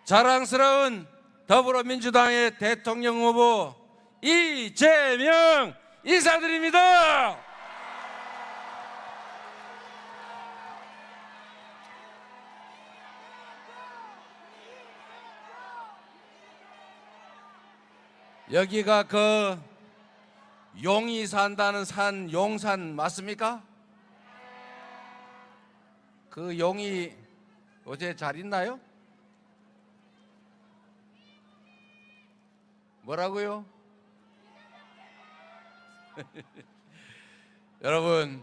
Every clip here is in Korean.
자랑스러운 더불어민주당의 대통령 후보 이재명 인사드립니다. 여기가 그 용이 산다는 산 용산 맞습니까? 그 용이 어제 잘 있나요? 뭐라고요? 여러분,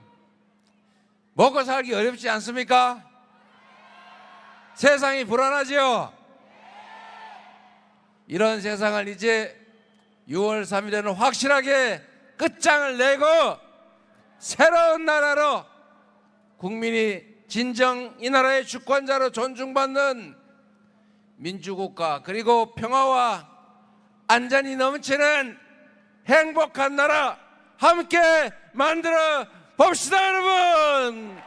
먹고 살기 어렵지 않습니까? 세상이 불안하지요? 이런 세상을 이제 6월 3일에는 확실하게 끝장을 내고 새로운 나라로, 국민이 진정 이 나라의 주권자로 존중받는 민주국가, 그리고 평화와 안전이 넘치는 행복한 나라 함께 만들어 봅시다, 여러분.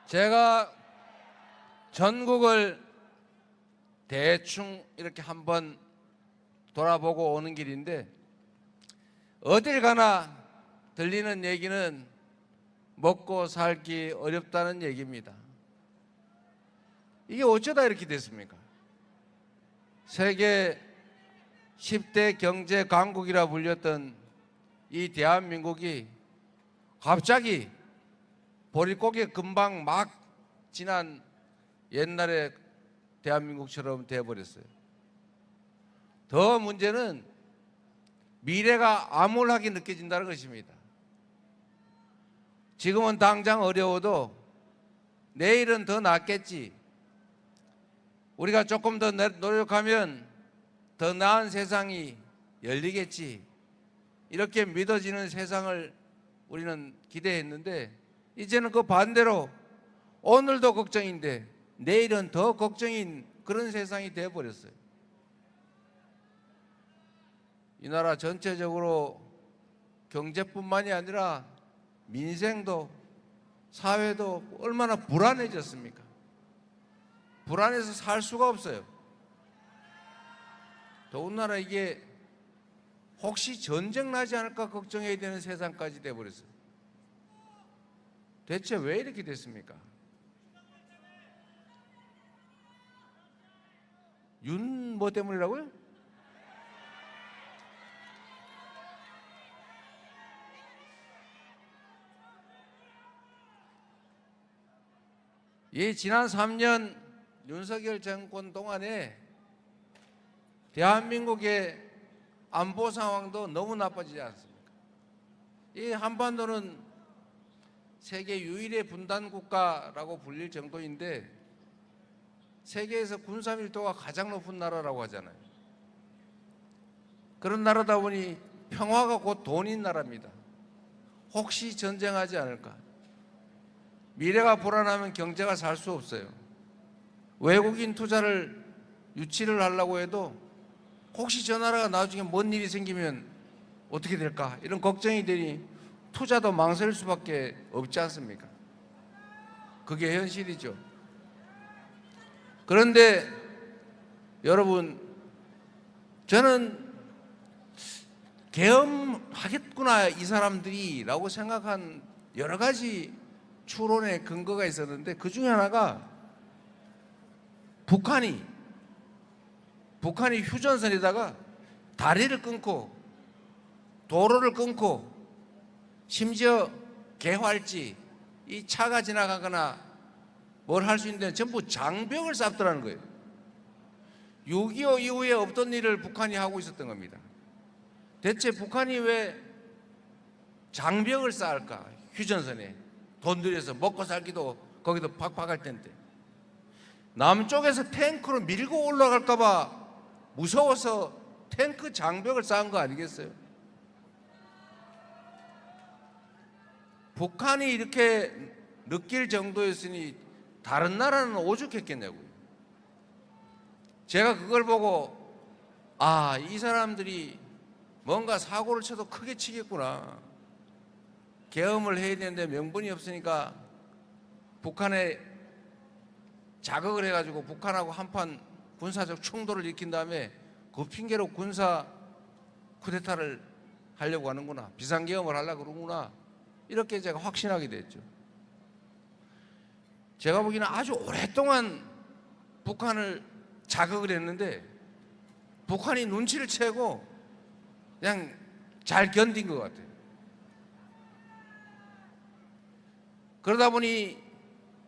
제가 전국을 대충 이렇게 한번 돌아보고 오는 길인데, 어딜 가나 들리는 얘기는 먹고 살기 어렵다는 얘기입니다. 이게 어쩌다 이렇게 됐습니까? 세계 10대 경제 강국이라 불렸던 이 대한민국이 갑자기 보릿고개 금방 막 지난 옛날의 대한민국처럼 되어버렸어요. 더 문제는 미래가 암울하게 느껴진다는 것입니다. 지금은 당장 어려워도 내일은 더 낫겠지, 우리가 조금 더 노력하면 더 나은 세상이 열리겠지, 이렇게 믿어지는 세상을 우리는 기대했는데, 이제는 그 반대로 오늘도 걱정인데 내일은 더 걱정인 그런 세상이 되어버렸어요. 이 나라 전체적으로 경제뿐만이 아니라 민생도 사회도 얼마나 불안해졌습니까? 불안해서 살 수가 없어요. 더군다나 이게 혹시 전쟁 나지 않을까 걱정해야 되는 세상까지 돼버렸어요. 대체 왜 이렇게 됐습니까? 윤 뭐 때문이라고요? 이 지난 3년 윤석열 정권 동안에 대한민국의 안보 상황도 너무 나빠지지 않습니까? 이 한반도는 세계 유일의 분단 국가라고 불릴 정도인데, 세계에서 군사 밀도가 가장 높은 나라라고 하잖아요. 그런 나라다 보니 평화가 곧 돈인 나라입니다. 혹시 전쟁하지 않을까? 미래가 불안하면 경제가 살 수 없어요. 외국인 투자를 유치를 하려고 해도 혹시 저 나라가 나중에 뭔 일이 생기면 어떻게 될까? 이런 걱정이 되니 투자도 망설일 수밖에 없지 않습니까? 그게 현실이죠. 그런데 여러분, 저는 계엄하겠구나 이 사람들이 라고 생각한 여러 가지 추론의 근거가 있었는데, 그 중에 하나가 북한이 휴전선에다가 다리를 끊고 도로를 끊고 심지어 개활지, 이 차가 지나가거나 뭘 할 수 있는 데는 전부 장벽을 쌓더라는 거예요. 6.25 이후에 없던 일을 북한이 하고 있었던 겁니다. 대체 북한이 왜 장벽을 쌓을까? 휴전선에 돈 들여서 먹고 살기도 거기도 팍팍할 텐데, 남쪽에서 탱크로 밀고 올라갈까 봐 무서워서 탱크 장벽을 쌓은 거 아니겠어요? 북한이 이렇게 느낄 정도였으니 다른 나라는 오죽했겠냐고요. 제가 그걸 보고 아, 이 사람들이 뭔가 사고를 쳐도 크게 치겠구나. 계엄을 해야 되는데 명분이 없으니까 북한에 자극을 해가지고 북한하고 한판 군사적 충돌을 일으킨 다음에 그 핑계로 군사 쿠데타를 하려고 하는구나. 비상계엄을 하려고 그러구나. 이렇게 제가 확신하게 됐죠. 제가 보기에는 아주 오랫동안 북한을 자극을 했는데 북한이 눈치를 채고 그냥 잘 견딘 것 같아요. 그러다 보니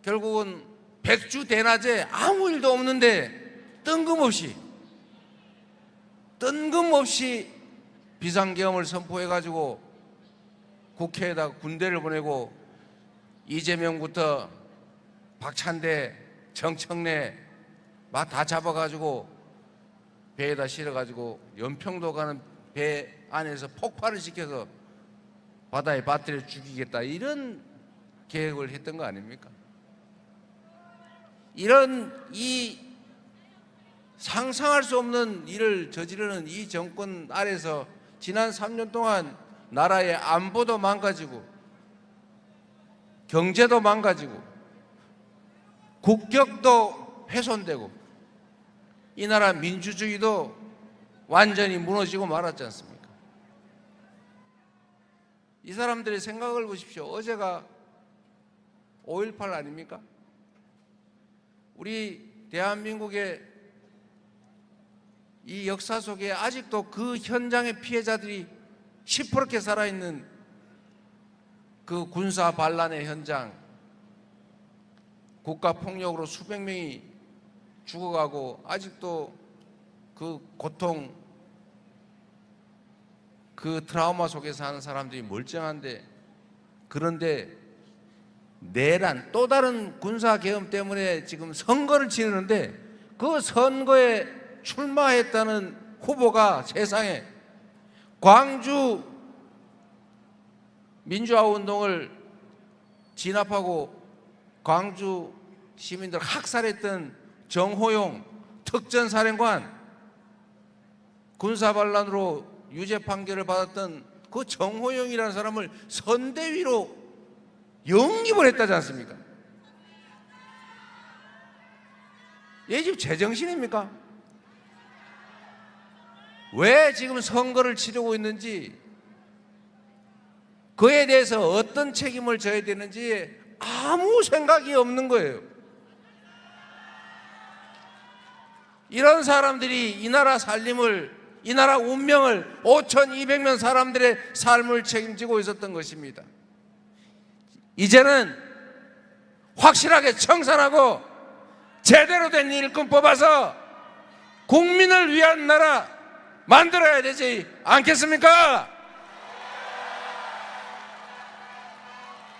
결국은 백주 대낮에 아무 일도 없는데 뜬금없이 비상계엄을 선포해가지고 국회에다가 군대를 보내고 이재명부터 박찬대, 정청래 막 다 잡아가지고 배에다 실어가지고 연평도 가는 배 안에서 폭발을 시켜서 바다에 빠뜨려 죽이겠다, 이런 계획을 했던 거 아닙니까? 이 상상할 수 없는 일을 저지르는 이 정권 아래서 지난 3년 동안 나라의 안보도 망가지고 경제도 망가지고 국격도 훼손되고 이 나라 민주주의도 완전히 무너지고 말았지 않습니까? 이 사람들의 생각을 보십시오. 어제가 5.18 아닙니까? 우리 대한민국의 이 역사 속에 아직도 그 현장의 피해자들이 시퍼렇게 살아있는 그 군사 반란의 현장, 국가폭력으로 수백 명이 죽어가고 아직도 그 고통, 그 트라우마 속에 사는 사람들이 멀쩡한데, 그런데 내란, 또 다른 군사계엄 때문에 지금 선거를 치르는데 그 선거에 출마했다는 후보가 세상에 광주 민주화운동을 진압하고 광주 시민들 학살했던 정호용 특전사령관, 군사반란으로 유죄 판결을 받았던 그 정호용이라는 사람을 선대위로 영입을 했다지 않습니까? 얘 지금 제정신입니까? 왜 지금 선거를 치르고 있는지, 그에 대해서 어떤 책임을 져야 되는지 아무 생각이 없는 거예요. 이런 사람들이 이 나라 살림을, 이 나라 운명을, 5,200명 사람들의 삶을 책임지고 있었던 것입니다. 이제는 확실하게 청산하고 제대로 된 일꾼 뽑아서 국민을 위한 나라 만들어야 되지 않겠습니까?